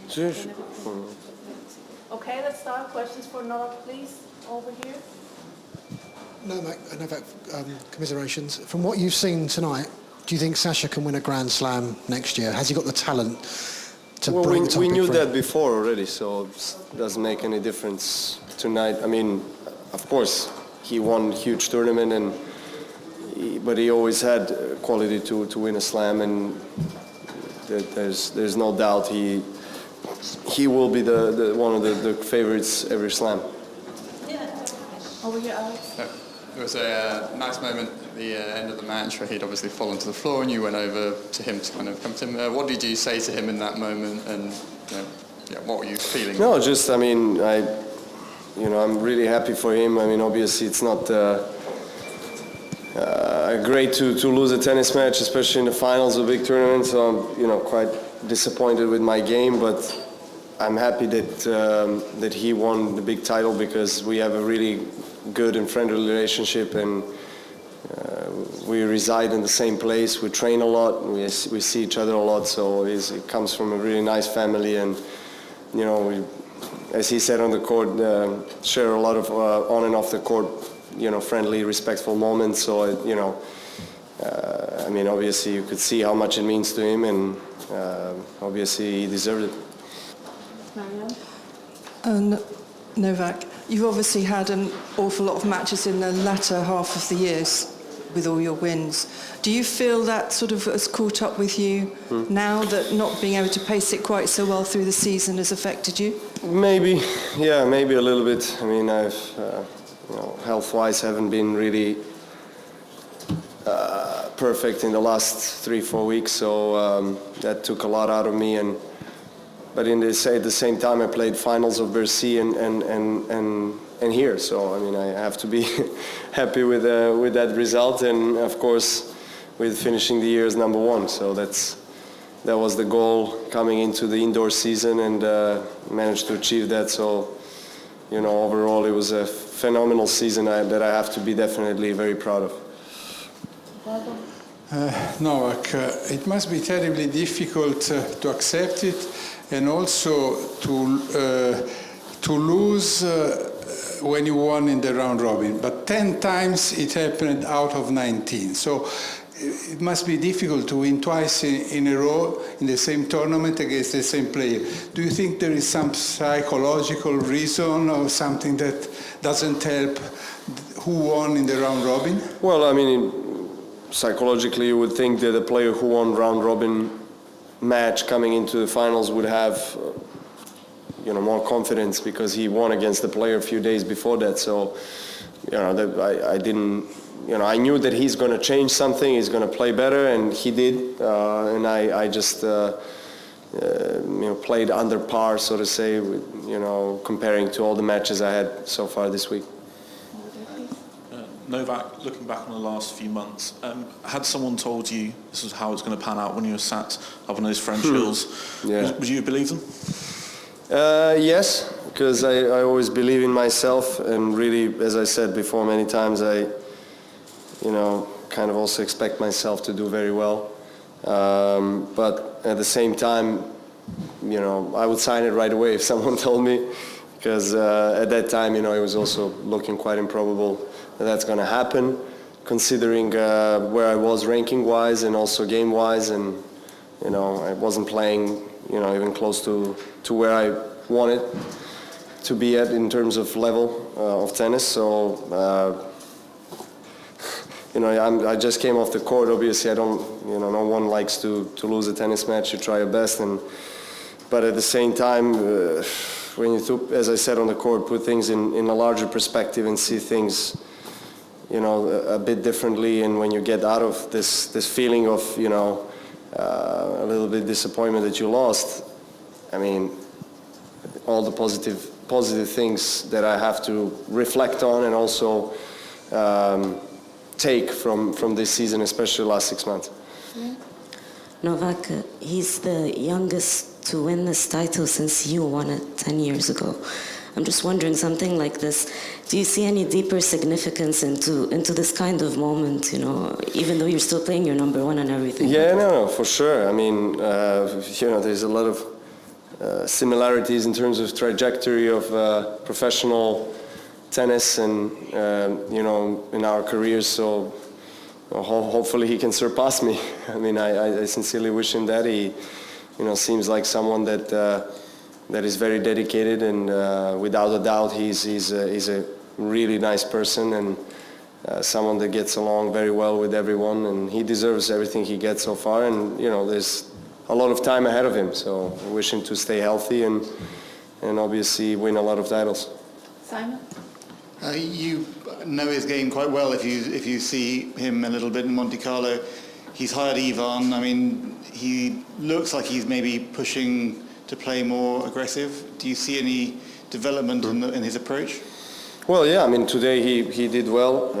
Sure. Okay, let's start. Questions for Nole, please, over here. Novak, commiserations. From what you've seen tonight, do you think Sasha can win a Grand Slam next year? Has he got the talent to bring the topic? We knew through? that before already, so it doesn't make any difference tonight. I mean, of course, he won a huge tournament, but he always had quality to win a slam, and there's no doubt he will be the one of the favorites every slam. Over here, Alex. There was a nice moment at the end of the match where he'd obviously fallen to the floor, and you went over to him to kind of come to him. What did you say to him in that moment, and what were you feeling? No, just I'm really happy for him. I mean, obviously it's not great to lose a tennis match, especially in the finals of a big tournament. So I'm quite disappointed with my game, but I'm happy that he won the big title, because we have a really good and friendly relationship, and we reside in the same place. We train a lot. We see each other a lot. So it comes from a really nice family, and we, as he said on the court, share a lot of on and off the court, friendly, respectful moments. So I mean, obviously you could see how much it means to him, and obviously he deserved it. Marianne? Novak, you've obviously had an awful lot of matches in the latter half of the years with all your wins. Do you feel that sort of has caught up with you now, that not being able to pace it quite so well through the season has affected you? Maybe, yeah, maybe a little bit. I mean, I've, health-wise, haven't been really perfect in the last 3-4 weeks, so that took a lot out of me. But at the same time, I played finals of Bercy and here, so I mean, I have to be happy with that result, and of course, with finishing the year as number one. So that was the goal coming into the indoor season, and managed to achieve that. So overall, it was a phenomenal season that I have to be definitely very proud of. Novak, it must be terribly difficult to accept it, and also to lose when you won in the round robin. But 10 times it happened out of 19. So it must be difficult to win twice in a row in the same tournament against the same player. Do you think there is some psychological reason or something that doesn't help who won in the round robin? Well, I mean, psychologically, you would think that a player who won round robin match coming into the finals would have more confidence, because he won against the player a few days before that. So I didn't, I knew that he's going to change something, he's going to play better, and he did, and I just played under par, so to say, comparing to all the matches I had so far this week. Novak, looking back on the last few months, had someone told you this was how it's going to pan out when you were sat up on those French hills, would you believe them? Yes, because I always believe in myself, and really, as I said before many times, I kind of also expect myself to do very well. But at the same time, I would sign it right away if someone told me, because at that time, it was also looking quite improbable that's going to happen, considering where I was ranking-wise and also game-wise, and I wasn't playing even close to where I wanted to be at in terms of level of tennis. So I just came off the court. Obviously, I don't, no one likes to lose a tennis match. You try your best, but at the same time, when you, as I said on the court, put things in a larger perspective and see things a bit differently, and when you get out of this feeling of a little bit disappointment that you lost, I mean, all the positive things that I have to reflect on and also take from this season, especially the last 6 months. Yeah. Novak, he's the youngest to win this title since you won it 10 years ago. I'm just wondering, something like this, do you see any deeper significance into this kind of moment, even though you're still playing your number one and everything? Yeah, no, for sure. I mean, there's a lot of similarities in terms of trajectory of professional tennis and in our careers. So hopefully he can surpass me. I mean, I sincerely wish him that. He seems like someone that is very dedicated, and without a doubt he's a really nice person, and someone that gets along very well with everyone, and he deserves everything he gets so far. And there's a lot of time ahead of him, so I wish him to stay healthy and obviously win a lot of titles. Simon? You know his game quite well. If you see him a little bit in Monte Carlo, he's hired Ivan. I mean, he looks like he's maybe pushing to play more aggressive. Do you see any development in his approach? Well, yeah, I mean, today he did well.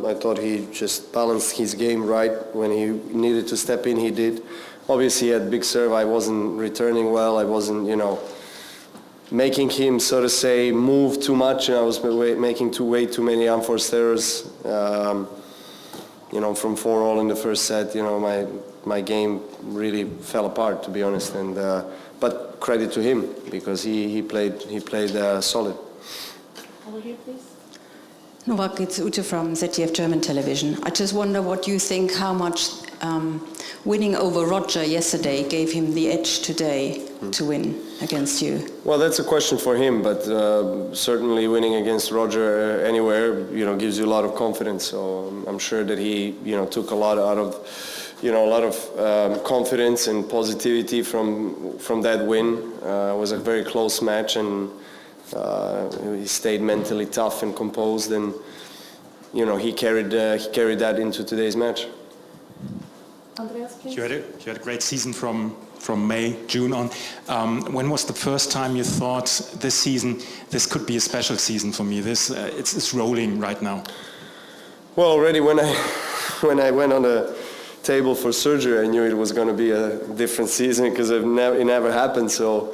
I thought he just balanced his game right. When he needed to step in, he did. Obviously, he had big serve. I wasn't returning well. I wasn't, making him, so to say, move too much. I was making way too many unforced errors. From 4-all in the first set, my game really fell apart, to be honest. And but credit to him, because he played solid. Over here, please. Novak, it's Ute from ZDF German Television. I just wonder what you think, how much winning over Roger yesterday gave him the edge today to win against you. Well, that's a question for him, but certainly winning against Roger anywhere, gives you a lot of confidence. So I'm sure that he, took a lot out of, confidence and positivity from that win. It was a very close match, and he stayed mentally tough and composed, and he carried that into today's match. Andreas, please. You had a great season from May, June on. When was the first time you thought this season, this could be a special season for me? It's rolling right now. Well, already when I went on the table for surgery, I knew it was going to be a different season, because it never happened. So,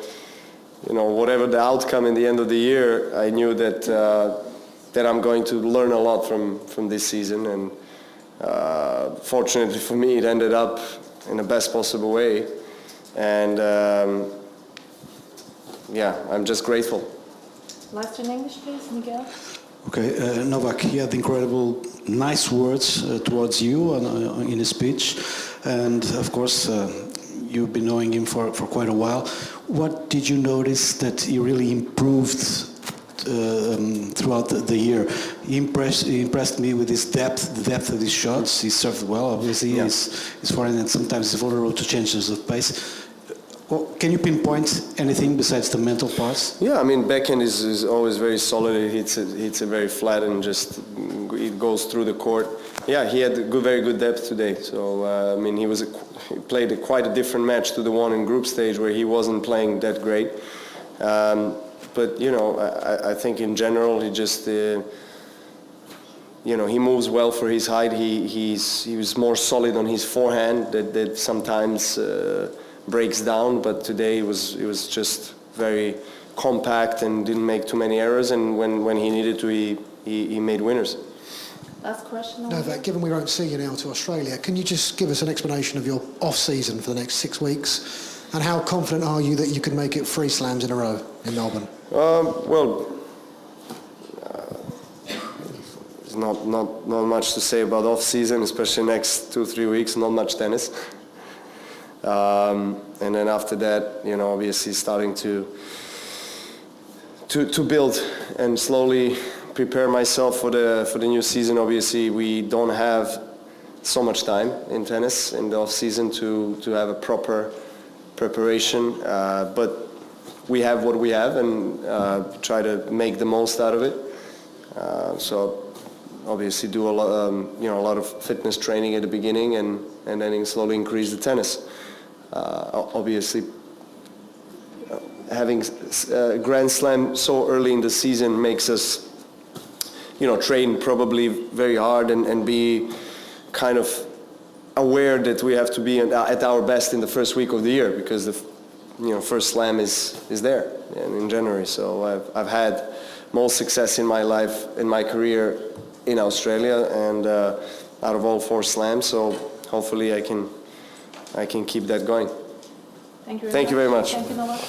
whatever the outcome in the end of the year, I knew that I'm going to learn a lot from this season. And fortunately for me, it ended up in the best possible way. And I'm just grateful. Last in English, please, Miguel. Okay, Novak, he had incredible, nice words towards you in his speech, and of course you've been knowing him for quite a while. What did you notice that he really improved throughout the year? He impressed me with his depth, the depth of his shots. He served well, obviously. Yeah. His forehand, and sometimes his vulnerable to changes of pace. Well, can you pinpoint anything besides the mental parts? Yeah, I mean, backhand is always very solid. It hits it very flat, and just it goes through the court. Yeah, he had very good depth today. So I mean, he played quite a different match to the one in group stage, where he wasn't playing that great. But I think in general he just he moves well for his height. He was more solid on his forehand that sometimes breaks down, but today it was just very compact and didn't make too many errors, and when he needed to, he made winners. Last question. Novak, given we won't see you now to Australia, can you just give us an explanation of your off-season for the next 6 weeks, and how confident are you that you can make it 3 slams in a row in Melbourne? There's not much to say about off-season, especially next 2-3 weeks. Not much tennis. And then after that, obviously starting to build and slowly prepare myself for the new season. Obviously, we don't have so much time in tennis in the off season to have a proper preparation, but we have what we have, and try to make the most out of it. So obviously do a lot of fitness training at the beginning, and then slowly increase the tennis. Obviously, having Grand Slam so early in the season makes us, train probably very hard and be kind of aware that we have to be at our best in the first week of the year, because the first Slam is there in January. So I've had most success in my life, in my career, in Australia, and out of all 4 Slams. So hopefully I can keep that going. Thank you very much. Thank you very much. Thank you, Novak.